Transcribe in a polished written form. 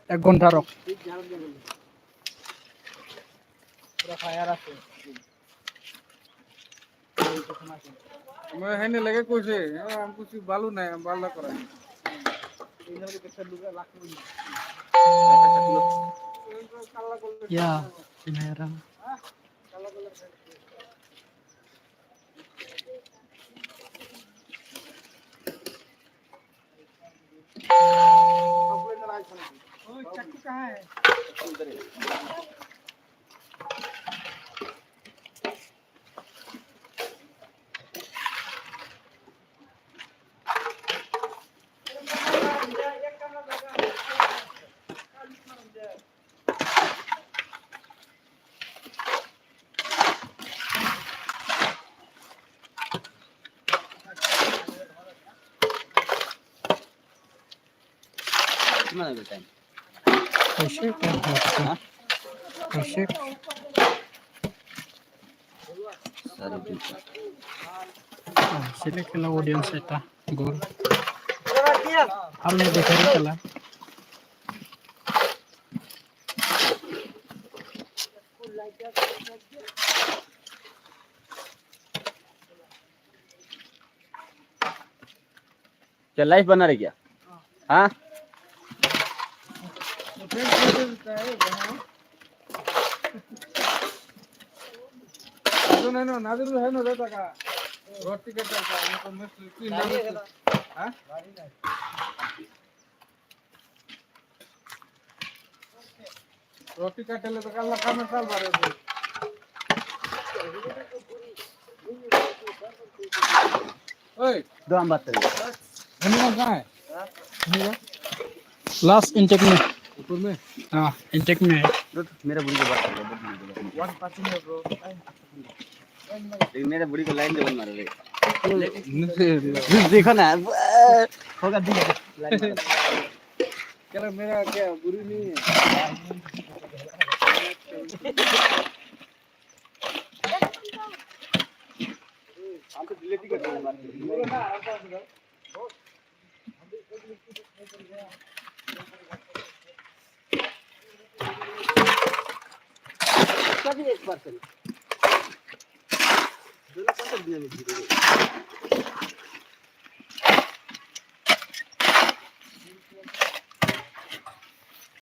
1 ঘন্টা রক मैं है नहीं लगे कुछ हम कुछ बालू नहीं हम बाल करा ya Pinairan चक्की कहाँ है Gimana tuh time? Asyik ya Asyik sini kena audience এটা গোল हमने देखा ही चला क्या लाइफ बना रहे क्या? हाँ नादिर है ना रहता का रोटी के चलता है तो मैं हाँ रोटी काटले तो कल काम साल बारे ओए दो हम बात करेंगे धन्यवाद कहाँ है लास्ट इनटेक में ऊपर में हाँ इनटेक में है मेरा बुढ़ी को बात कर वन पासिंग है ब्रो लेकिन मेरा बुढ़ी को लाइन लेवल मार रहे देखो ना होगा क्या मेरा क्या बुरी नहीं है हम तो डिलीट ही कर देंगे सभी 1% दोनों कौन सा दिया नहीं